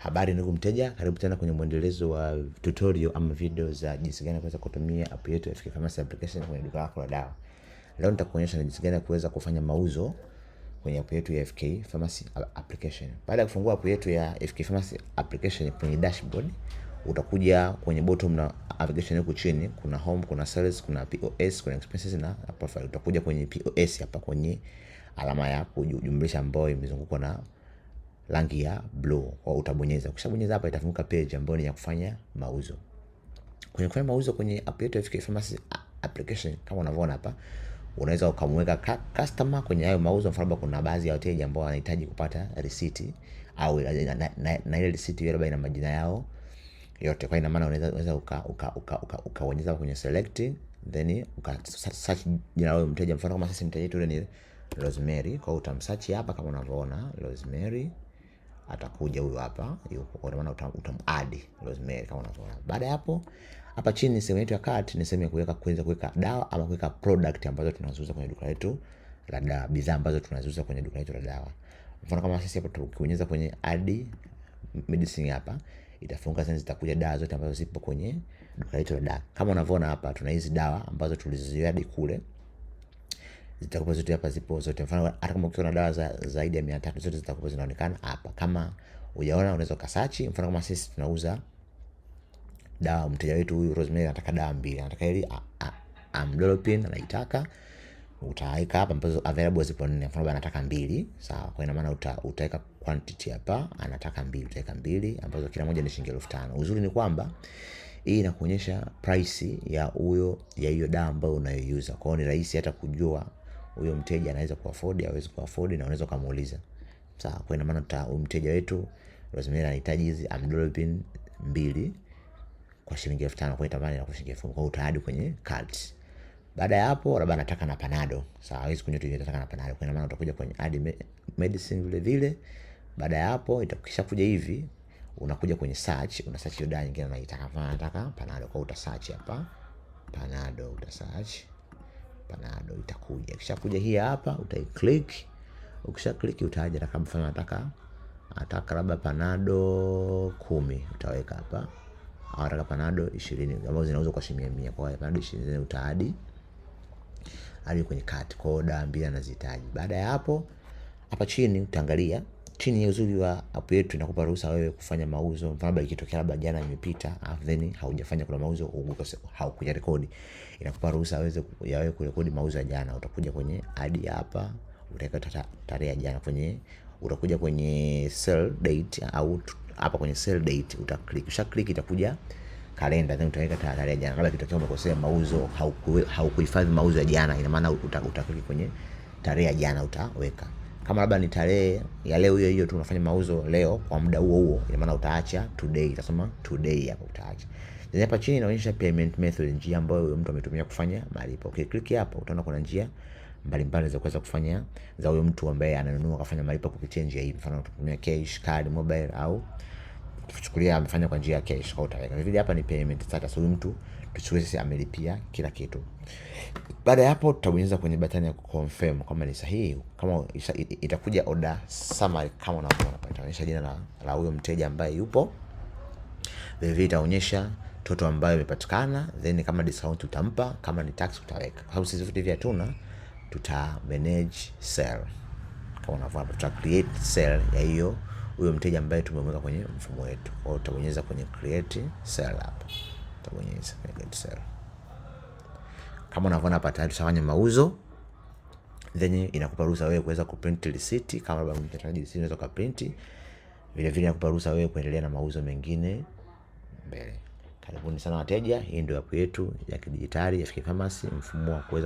Habari ndugu mteja, karibu tena kwenye mwendelezo wa tutorial ama video za jinsi gani kuweza kutumia app yetu ya FK Pharmacy application kwenye duka lako la dawa. Leo nitakuonyesha jinsi gani kuweza kufanya mauzo kwenye app yetu ya FK Pharmacy application. Baada ya kufungua app yetu ya FK Pharmacy application kwenye dashboard, utakuja kwenye bottom na navigation huko chini, kuna home, kuna sales, kuna POS, kuna expenses na profile. Utakuja kwenye POS hapa kwenye alama ya kujumlisha ambayo imezungukwa na rangi ya blue, kwa utabonyeza. Ukishabonyeza hapa itafunguka page ambayo ni ya kufanya mauzo. Kwenye kufanya mauzo kwenye app yetu ya FK Pharmacy application, kama unavyoona hapa, unaweza ukamweka customer kwenye hayo mauzo. Mfano kuna baadhi ya wateja ambao wanahitaji kupata receipt au na ile receipt ile labda ina majina yao yote. Kwa ina maana unaweza ukaonyesha kwenye select, then search jina la mteja. Mfano kama sisi mteja wetu ni Rosemary, kwa utamsearch hapa kama unavyoona Rosemary, atakuja huyo hapa, yuko kwa maana utamu-add Rosemary kama unavyoona. Baada ya hapo, hapa chini sehemu yetu ya cart ni sehemu ya kuweka dawa ama kuweka product ambazo tunaziuza kwenye duka letu la dawa, bidhaa ambazo tunaziuza kwenye duka letu la dawa. Mfano kama sisi hapa tukibonyeza kwenye add medicine hapa, itafunga sasa, zitakuja dawa zote ambazo zipo kwenye duka letu la dawa. Kama unavyoona hapa tuna hizi dawa ambazo tuliziadi kule, zitakuwa zote hapa, zipo zote. Mfano hata kama ukiona dawa zaidi ya 300 zote zitakuwa zinaonekana hapa. Kama hujaona unaweza ukasearch. Mfano kama sisi tunauza dawa, mteja wetu huyu Rosemary anataka dawa 2, anataka ile amlodipine anaitaka, utaweka hapa ambazo available zipo 4. Mfano anataka 2, sawa. Kwa ina maana utaweka quantity hapa, anataka 2, utaweka 2 ambazo kila moja ni shilingi 5000. Uzuri ni kwamba hii inakuonyesha price ya hiyo dawa ambayo unayoiuza. Kwa hiyo ni rahisi hata kujua huyo mteja anaweza kuafford au hawezi kuafford, na unaweza kumuuliza. Sawa. Kwa ina maana mteja wetu Rosemary anahitaji hizi amlodipine 2 kwa shilingi 5000, kwa itamani na kwa shilingi 1000, kwa utaadi kwenye cart. Baada ya hapo labda anataka na Panado. Sawa, hawezi kunywa tu, anataka na Panado. Kwa ina maana utakuja kwenye add medicine vile vile. Baada ya hapo itakisha kuja hivi, unakuja kwenye search, una search hiyo dawa nyingine unaitaka. Nataka Panado, kwa uta search hapa Panado, uta search Panado, itakuja. Kisha kuja hii hapa utai click. Ukisha click utaja kama mfano nataka labda Panado 10, utaweka hapa. Au nataka Panado 20 ambazo zinauzwa kwa shilingi 100. Kwa hiyo Panado 20 utaadi hadi kwenye cart, kwa order 2 anazihitaji. Baada ya hapo hapa chini utaangalia chini ya uzuri wa app yetu inakupa ruhusa wewe kufanya mauzo. Mfano ikitokea labda jana imepita then haujafanya kuna mauzo, haukuja rekodi, inakupa ruhusa wewe kurekodi mauzo ya jana. Utakuja kwenye add hapa, utaweka tarehe ya jana kwenye, utakuja kwenye sell date au hapa kwenye sell date utaklik. Kisha click itakuja kalenda, then utaweka tarehe ya jana. Labda kitokea umekosea mauzo, haukuhifadhi mauzo ya jana, ina maana utaklik kwenye tarehe ya jana utaweka. Kama labda ni tarehe ya leo hiyo tu unafanya mauzo leo kwa muda huo, ina maana utaacha today, utasema today hapo utaacha. Then hapa chini inaonyesha payment method, njia ambayo mtu ametumia kufanya malipo. Ukiklik hapa utaona kuna njia mbalimbali za kuweza kufanya za huyo mtu ambaye ananunua kufanya malipo kupitia njia hii. Mfano unatumia cash, card, mobile au tuchukulia amefanya kwa njia ya cash, kwa utaweka. Vile hapa ni payment status, huyo mtu tuchukue sisi amelipia kila kitu. Baada ya hapo tutabonyeza kwenye button ya confirm kama ni sahihi. Kama itakuja order summary kama unavyoona, itaonyesha jina la huyo mteja ambaye yupo. Vile itaonyesha total ambayo imepatikana, then kama discount utampa, kama ni tax utaweka. Kwa sababu sisi vitu hivi hatuna, tuta manage sale. Kama unavyoona tuta create sale ya huyo mteja ambaye tumemweka kwenye mfumo wetu. Kwa hiyo utabonyeza kwenye create sale hapa. Utabonyeza create sale. Kama unavyoona hapa tayari tusafanya mauzo. Then inakupa ruhusa wewe kuweza kuprint receipt. Kama labda unahitaji receipt unaweza kuprint. Vile vile inakupa ruhusa wewe kuendelea na mauzo mengine mbele. Karibuni sana wateja, hii ndio app yetu ya kidijitali ya FK Pharmacy, mfumo wa kuweza